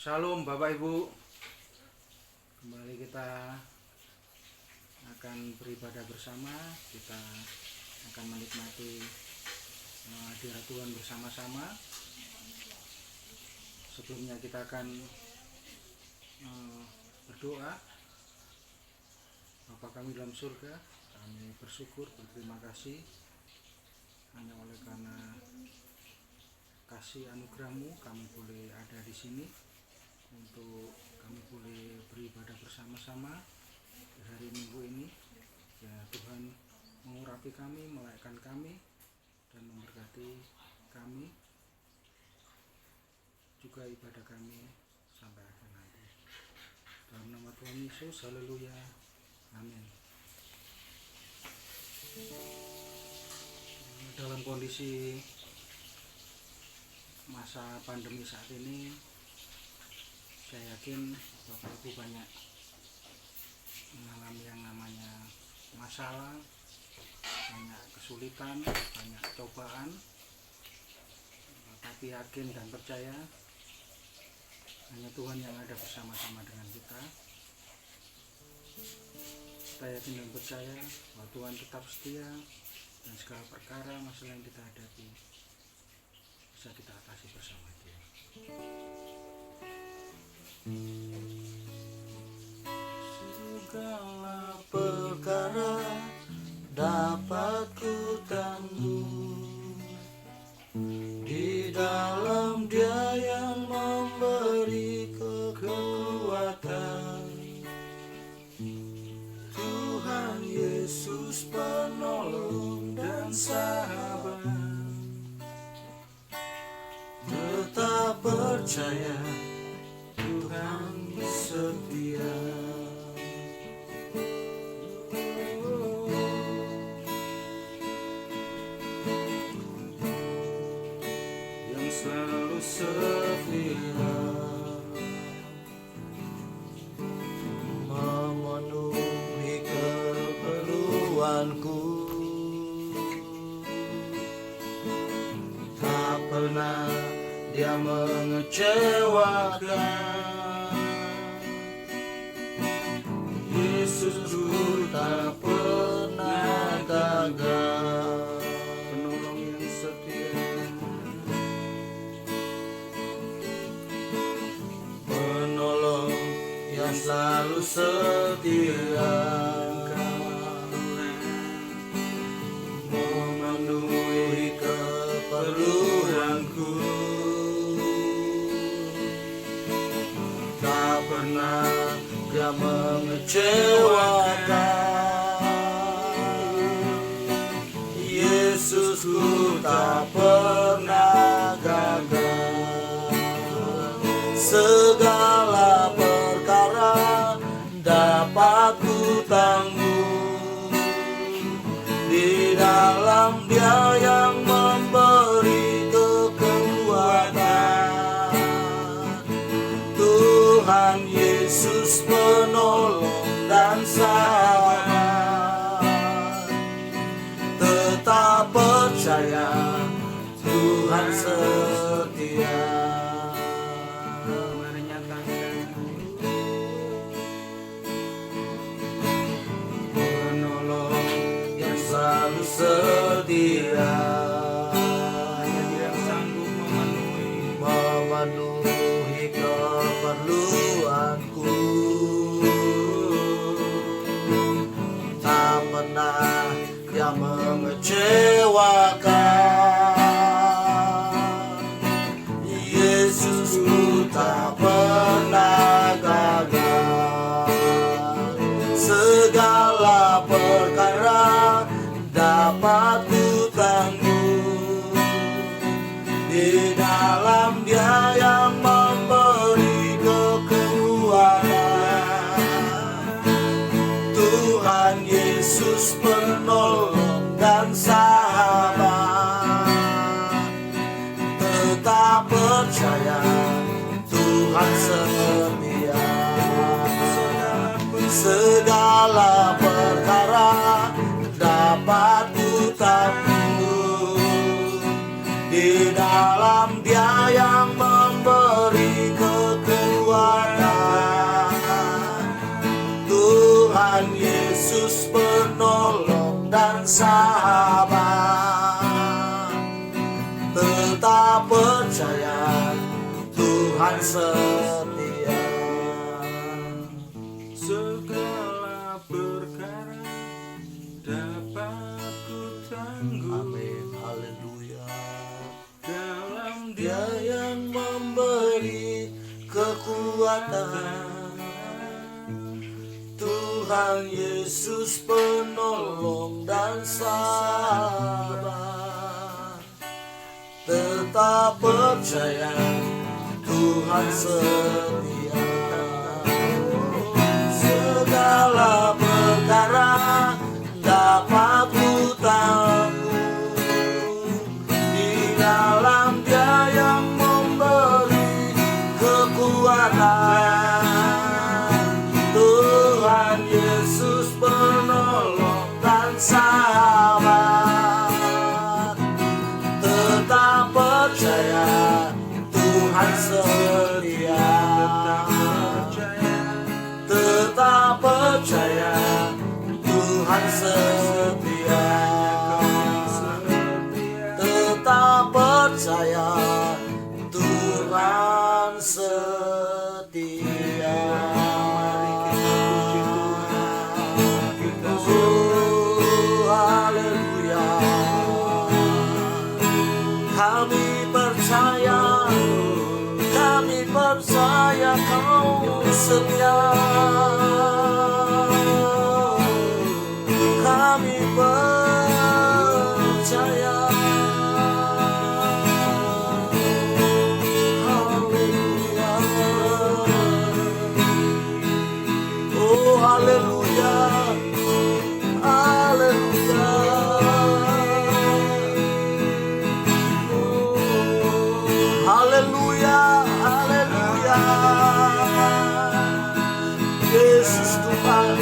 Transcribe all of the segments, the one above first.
Shalom Bapak Ibu, kembali kita akan beribadah bersama. Kita akan menikmati hadirat Tuhan bersama-sama. Sebelumnya kita akan berdoa. Bapa kami dalam surga, kami bersyukur, berterima kasih hanya oleh karena kasih anugerah-Mu kami boleh ada di sini, untuk kami boleh beribadah bersama-sama di hari Minggu ini. Ya Tuhan, mengurapi kami, melayakkan kami, dan memberkati kami juga ibadah kami sampai akhir nanti. Dalam nama Tuhan Yesus, haleluya, amin. Dalam kondisi masa pandemi saat ini, saya yakin Bapak Ibu banyak mengalami yang namanya masalah, banyak kesulitan, banyak cobaan. Tapi yakin dan percaya hanya Tuhan yang ada bersama-sama dengan kita. Kita yakin dan percaya bahwa Tuhan tetap setia, dan segala perkara masalah yang kita hadapi bisa kita atasi bersama Dia. Segala perkara dapat ku tanggung di dalam Dia yang memberi kekuatan. Tuhan Yesus penolong dan sahabat, tetap percaya Tuhan setia. Yang selalu setia, memenuhi keperluanku, tak pernah Dia mengecewakan. Yesusku tak pernah gagal, penolong yang setia, penolong yang selalu setia, memenuhi keperluanku, tak pernah Dia mengecewakan. Yesusku tak pernah gagal. Segala perkara dapat ku tanggung di dalam Dia yang memberi kekuatan. Tuhan Yesus penolong dan sahabat, tetap percaya Tuhan setia. Mari nyatakan, Penolong yang selalu setia, Dia sanggup memenuhi keperluanku, tak pernah Dia mengecewakan. Yesusku tak pernah gagal. Segala perkara dapat ku tanggung di dalam Dia yang memberi kekuatan. Tuhan Yesus penolong dan sahabat, tetap percaya Tuhan setia. Segala perkara dapat ku tanggung di dalam Dia yang memberi kekuatan. Tuhan setia. Segala perkara dapat ku tangguh. Amin, haleluya. Dalam Dia yang memberi kekuatan, Tuhan Yesus penolong dan sabar. Tetap percaya Tuhan setia. Segala perkara dapat ku tangguh di dalam Dia yang memberi kekuatan, Tuhan Yesus penolong dan sabar. Tetap percaya Tuhan setia. Tetap percaya Tuhan setia. Tetap percaya Tuhan setia. Oh, haleluya. Kami percaya Kau setia. Kami percaya. Haleluya. Oh, haleluya. Haleluya. Haleluya, haleluya. Yesus Tuhan,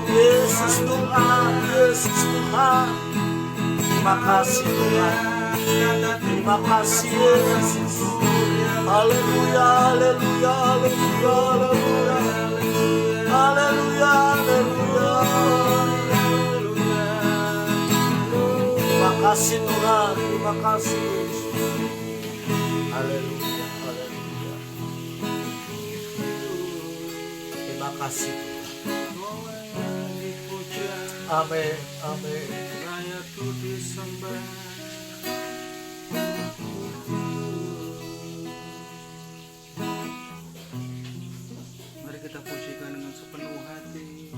Yesus Tuhan, Yesus Tuhan. Terima kasih Tuhan, terima kasih Yesus. Haleluya, haleluya, haleluya, haleluya. Haleluya, haleluya. Terima kasih Tuhan, terima kasih. Haleluya, haleluya. Terima kasih Tuhan. Amin, amin. Rakyatku disembah. Mari kita pujikan dengan sepenuh hati.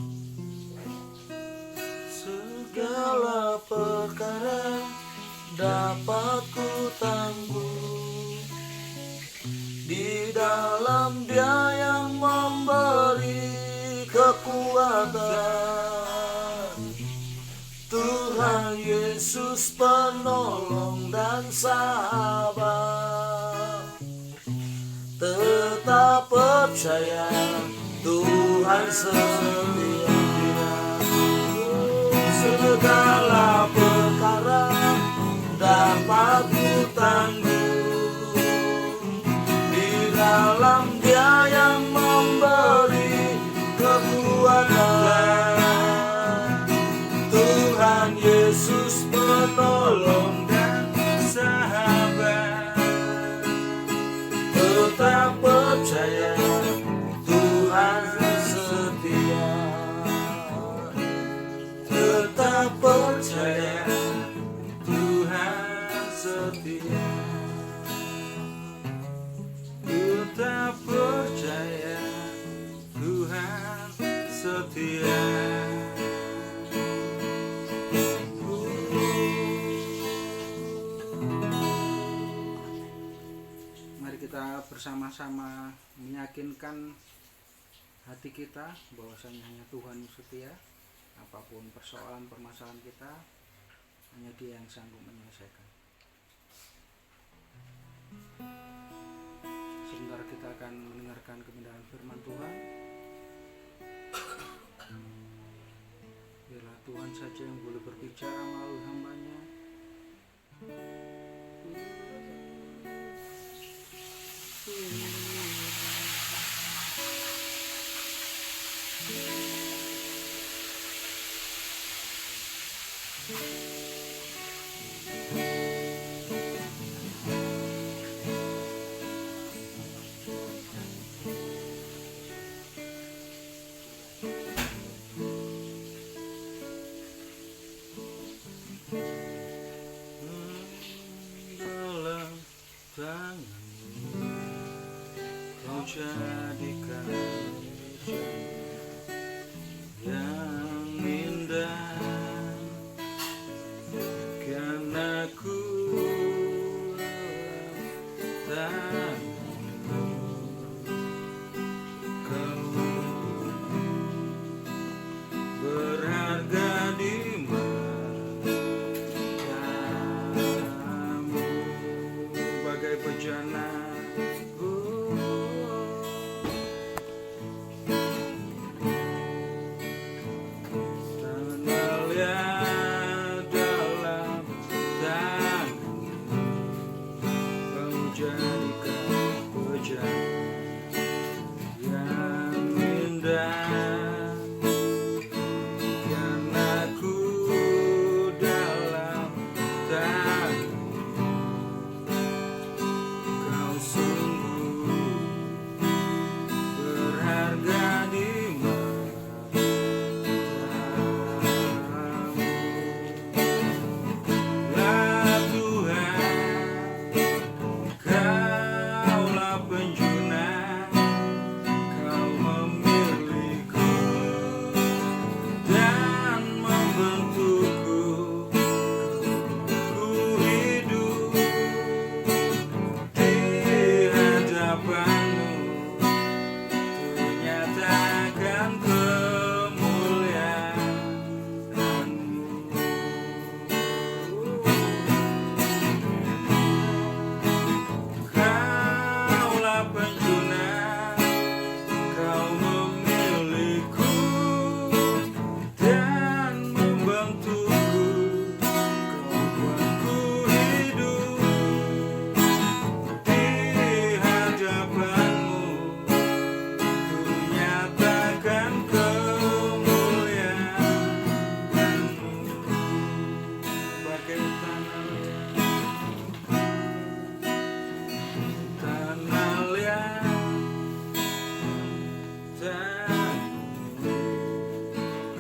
Segala perkara dapat ku tangguh di dalam Dia yang memberi kekuatan, Tuhan Yesus penolong dan sabar. Tetap percaya Tuhan setia. Segala perkara dapat ku tangguh di dalam Dia yang memberi kekuatan, Tuhan Yesus penolong dan sahabat. Tetap percaya Tuhan setia. Tetap percaya Tuhan setia. Tetap percaya Tuhan setia. Mari kita bersama-sama meyakinkan hati kita bahwasanya hanya Tuhan yang setia. Apapun persoalan permasalahan kita, hanya Dia yang sanggup menyelesaikan. Sebentar kita akan mendengarkan kebenaran firman Tuhan. Biarlah Tuhan saja yang boleh berbicara melalui hamba-Nya. tanganmu, kau jadikan yang indah, karena ku tanganmu, kau berharga di matamu, bagai bejana.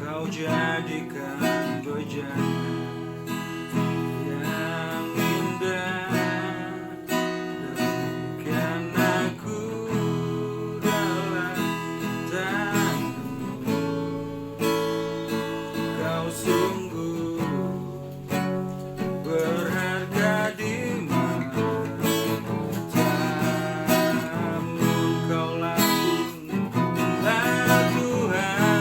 Kau jadikan bejana yang indah, demikian aku dalam tanganmu. Kau sungguh berharga di matamu, kaulah Tuhan,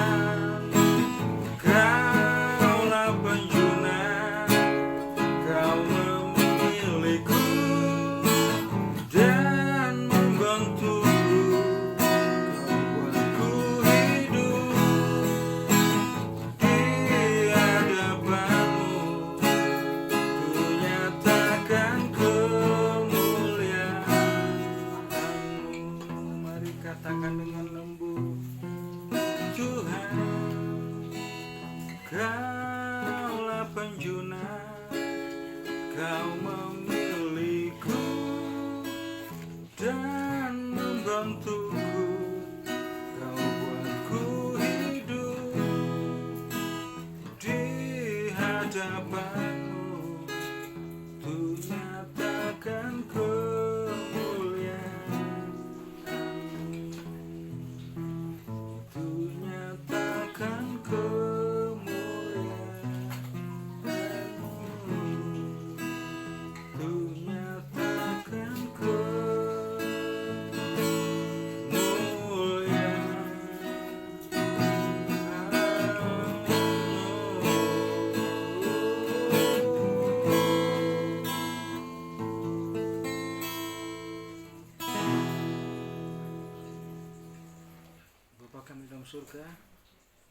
kaulah penjuna, kau memilihku dan membantuku, kau buatku hidup di hadapanmu, ku nyatakan kemuliaan-Mu. Mari katakan dengan lembut, Tuhan, kaulah penjuna, kau memilihku dan membantuku, kau buatku hidup di hadapanmu, untuk nyatakan kemuliaan-Mu, untuk nyatakan kemuliaan-Mu, untuk nyatakan Bapa kami dalam surga,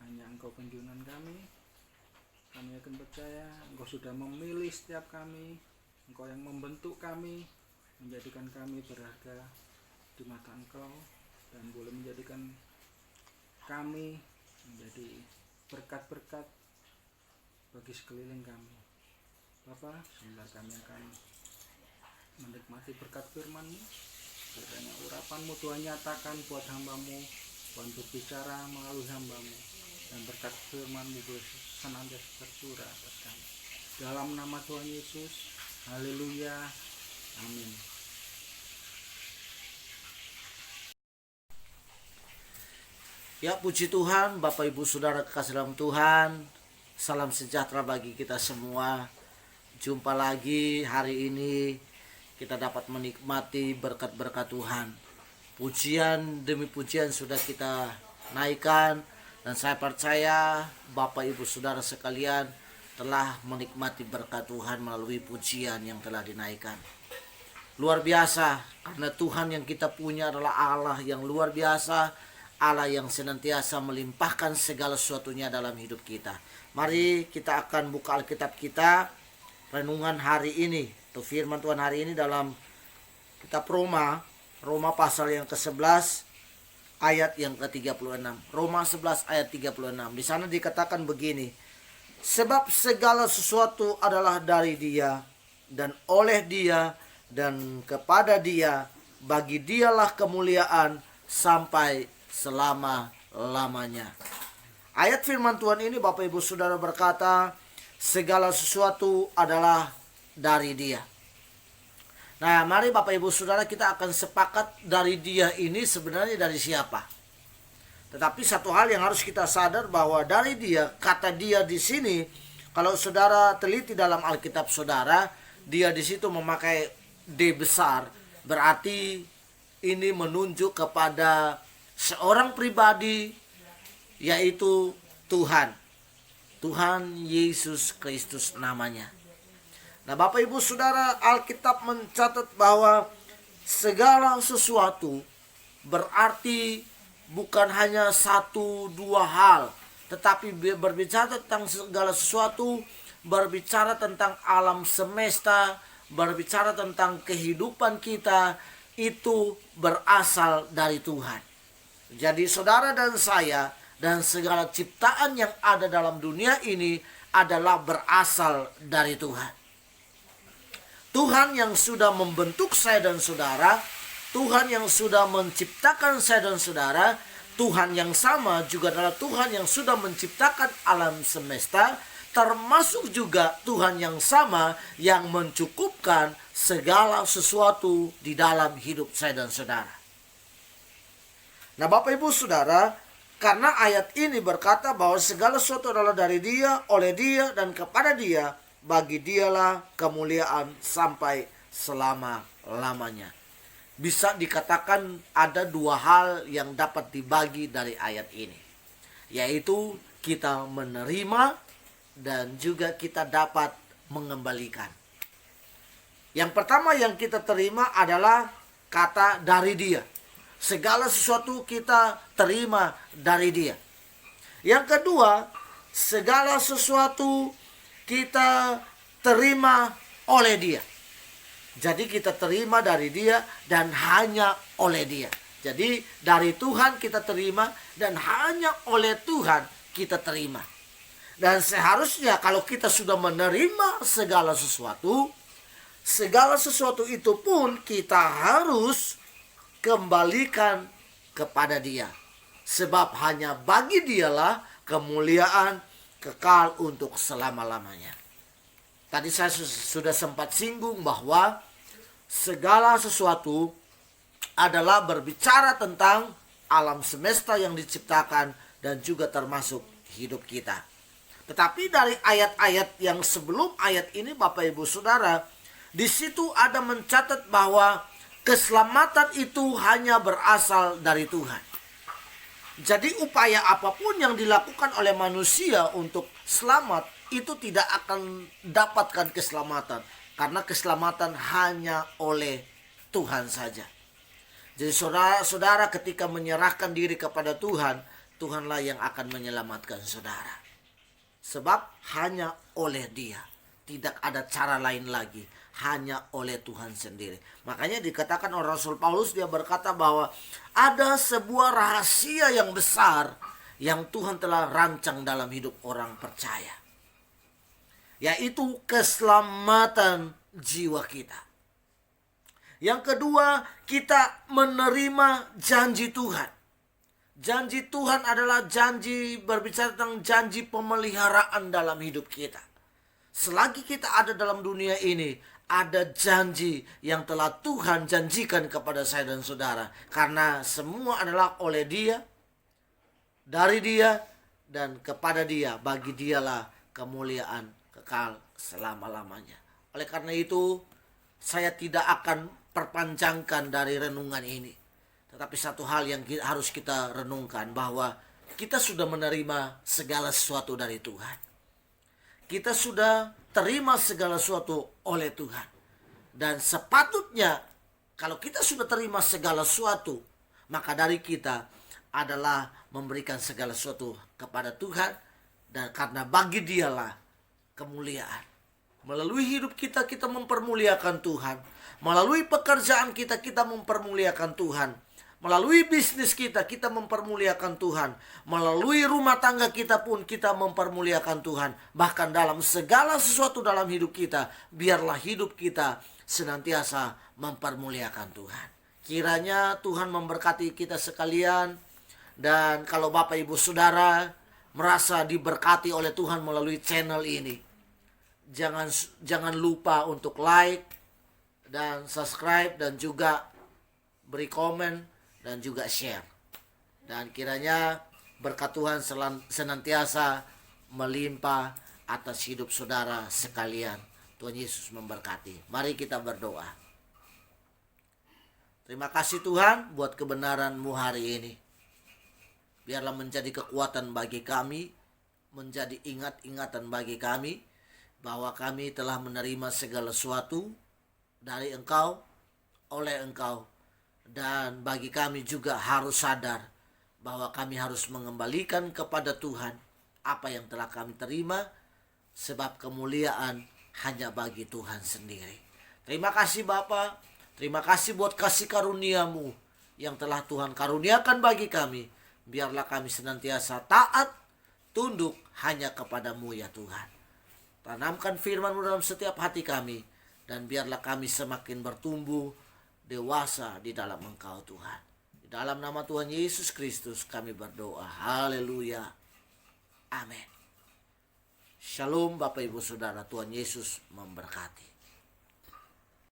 hanya Engkau penjunan kami. Kami akan percaya Engkau sudah memilih setiap kami, Engkau yang membentuk kami, menjadikan kami berharga di mata Engkau, dan boleh menjadikan kami menjadi berkat-berkat bagi sekeliling kami. Bapa, sebentar kami akan menikmati berkat firman-Mu. Kiranya urapan-Mu Tuhan nyatakan buat hamba-Mu, Tuhan berbicara melalui hamba-Mu, dan berkat firman-Mu senantiasa tercurah atas kami. Dalam nama Tuhan Yesus, haleluya, amin. Ya, puji Tuhan, Bapak Ibu Saudara kekasih dalam Tuhan. Salam sejahtera bagi kita semua. Jumpa lagi hari ini, kita dapat menikmati berkat-berkat Tuhan. Pujian demi pujian sudah kita naikkan, dan saya percaya Bapak Ibu Saudara sekalian telah menikmati berkat Tuhan melalui pujian yang telah dinaikkan. Luar biasa, karena Tuhan yang kita punya adalah Allah yang luar biasa, Allah yang senantiasa melimpahkan segala sesuatunya dalam hidup kita. Mari kita akan buka Alkitab kita, renungan hari ini, atau firman Tuhan hari ini dalam kitab Roma pasal yang ke-11 ayat yang ke-36. Roma 11 ayat 36. Di sana dikatakan begini, sebab segala sesuatu adalah dari Dia, dan oleh Dia, dan kepada Dia, bagi Dialah kemuliaan sampai selama-lamanya. Ayat firman Tuhan ini Bapak Ibu Saudara berkata, segala sesuatu adalah dari Dia. Nah, mari Bapak Ibu Saudara kita akan sepakat dari Dia ini sebenarnya dari siapa. Tetapi satu hal yang harus kita sadar bahwa dari Dia, kata Dia di sini, kalau saudara teliti dalam Alkitab saudara, Dia di situ memakai D besar, berarti ini menunjuk kepada seorang pribadi, yaitu Tuhan Yesus Kristus namanya. Nah, Bapak Ibu Saudara, Alkitab mencatat bahwa segala sesuatu berarti bukan hanya satu dua hal, tetapi berbicara tentang segala sesuatu, berbicara tentang alam semesta, berbicara tentang kehidupan kita, itu berasal dari Tuhan. Jadi saudara dan saya dan segala ciptaan yang ada dalam dunia ini adalah berasal dari Tuhan. Tuhan yang sudah membentuk saya dan saudara, Tuhan yang sudah menciptakan saya dan saudara, Tuhan yang sama juga adalah Tuhan yang sudah menciptakan alam semesta, termasuk juga Tuhan yang sama yang mencukupkan segala sesuatu di dalam hidup saya dan saudara. Nah, Bapak Ibu Saudara, karena ayat ini berkata bahwa segala sesuatu adalah dari Dia, oleh Dia, dan kepada Dia, bagi Dialah kemuliaan sampai selama-lamanya. Bisa dikatakan ada dua hal yang dapat dibagi dari ayat ini, yaitu kita menerima dan juga kita dapat mengembalikan. Yang pertama yang kita terima adalah kata dari Dia. Segala sesuatu kita terima dari Dia. Yang kedua, segala sesuatu kita terima oleh Dia. Jadi kita terima dari Dia dan hanya oleh Dia. Jadi dari Tuhan kita terima dan hanya oleh Tuhan kita terima. Dan seharusnya kalau kita sudah menerima segala sesuatu itu pun kita harus kembalikan kepada Dia. Sebab hanya bagi Dialah kemuliaan kekal untuk selama-lamanya. Tadi saya sudah sempat singgung bahwa segala sesuatu adalah berbicara tentang alam semesta yang diciptakan dan juga termasuk hidup kita. Tetapi dari ayat-ayat yang sebelum ayat ini Bapak Ibu Saudara, di situ ada mencatat bahwa keselamatan itu hanya berasal dari Tuhan. Jadi upaya apapun yang dilakukan oleh manusia untuk selamat itu tidak akan dapatkan keselamatan. Karena keselamatan hanya oleh Tuhan saja. Jadi saudara-saudara ketika menyerahkan diri kepada Tuhan, Tuhanlah yang akan menyelamatkan saudara. Sebab hanya oleh Dia. Tidak ada cara lain lagi. Hanya oleh Tuhan sendiri. Makanya dikatakan oleh Rasul Paulus, dia berkata bahwa ada sebuah rahasia yang besar yang Tuhan telah rancang dalam hidup orang percaya, yaitu keselamatan jiwa kita. Yang kedua, kita menerima janji Tuhan. Janji Tuhan adalah janji, berbicara tentang janji pemeliharaan dalam hidup kita. Selagi kita ada dalam dunia ini, ada janji yang telah Tuhan janjikan kepada saya dan saudara. Karena semua adalah oleh Dia, dari Dia, dan kepada Dia, bagi Dialah kemuliaan kekal selama-lamanya. Oleh karena itu, saya tidak akan perpanjangkan dari renungan ini. Tetapi satu hal yang harus kita renungkan, bahwa kita sudah menerima segala sesuatu dari Tuhan. Kita sudah terima segala sesuatu oleh Tuhan. Dan sepatutnya, kalau kita sudah terima segala sesuatu, maka dari kita adalah memberikan segala sesuatu kepada Tuhan. Dan karena bagi Dialah kemuliaan. Melalui hidup kita, kita mempermuliakan Tuhan. Melalui pekerjaan kita, kita mempermuliakan Tuhan. Melalui bisnis kita, kita mempermuliakan Tuhan. Melalui rumah tangga kita pun kita mempermuliakan Tuhan. Bahkan dalam segala sesuatu dalam hidup kita, biarlah hidup kita senantiasa mempermuliakan Tuhan. Kiranya Tuhan memberkati kita sekalian. Dan kalau Bapak Ibu Saudara merasa diberkati oleh Tuhan melalui channel ini, jangan lupa untuk like dan subscribe, dan juga beri komen dan juga share. Dan kiranya berkat Tuhan senantiasa melimpah atas hidup saudara sekalian. Tuhan Yesus memberkati. Mari kita berdoa. Terima kasih Tuhan buat kebenaran-Mu hari ini. Biarlah menjadi kekuatan bagi kami, menjadi ingat-ingatan bagi kami, bahwa kami telah menerima segala sesuatu dari Engkau, oleh Engkau. Dan bagi kami juga harus sadar bahwa kami harus mengembalikan kepada Tuhan apa yang telah kami terima, sebab kemuliaan hanya bagi Tuhan sendiri. Terima kasih Bapa, terima kasih buat kasih karunia-Mu yang telah Tuhan karuniakan bagi kami. Biarlah kami senantiasa taat, tunduk hanya kepada-Mu ya Tuhan. Tanamkan firman-Mu dalam setiap hati kami, dan biarlah kami semakin bertumbuh dewasa di dalam Engkau Tuhan. Di dalam nama Tuhan Yesus Kristus kami berdoa. Haleluya. Amin. Shalom Bapak Ibu Saudara, Tuhan Yesus memberkati.